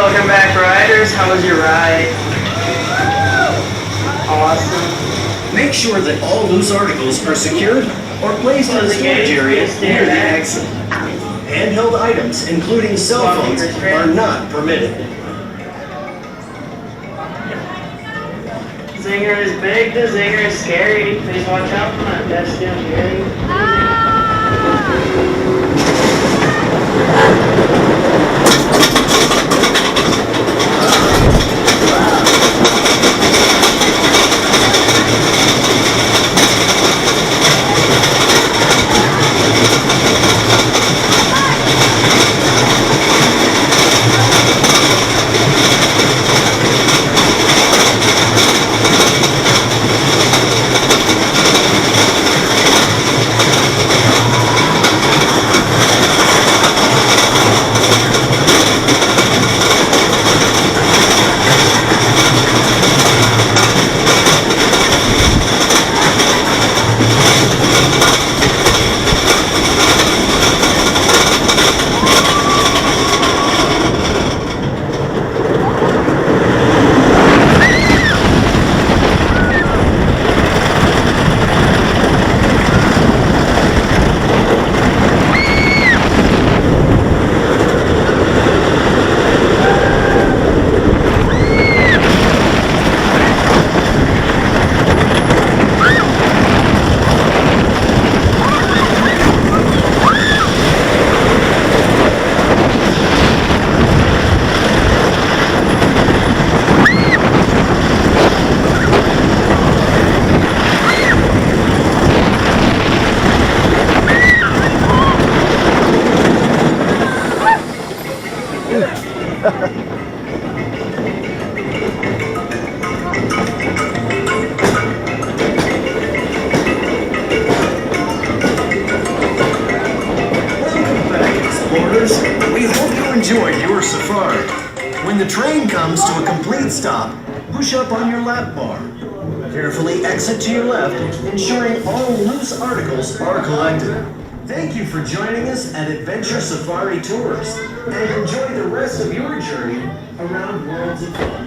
Welcome back, riders. How was your ride? Awesome. Make sure that all loose articles are secured or placed in the storage area near the exit. Handheld items, including cell phones, are not permitted. Zinger is big, the Zinger is scary. Please watch out for that pedestrian hearing. We hope you enjoyed your safari. When the train comes to a complete stop, push up on your lap bar. Carefully exit to your left, ensuring all loose articles are collected. Thank you for joining us at Adventure Safari Tours, and enjoy the rest of your journey around Worlds of Fun.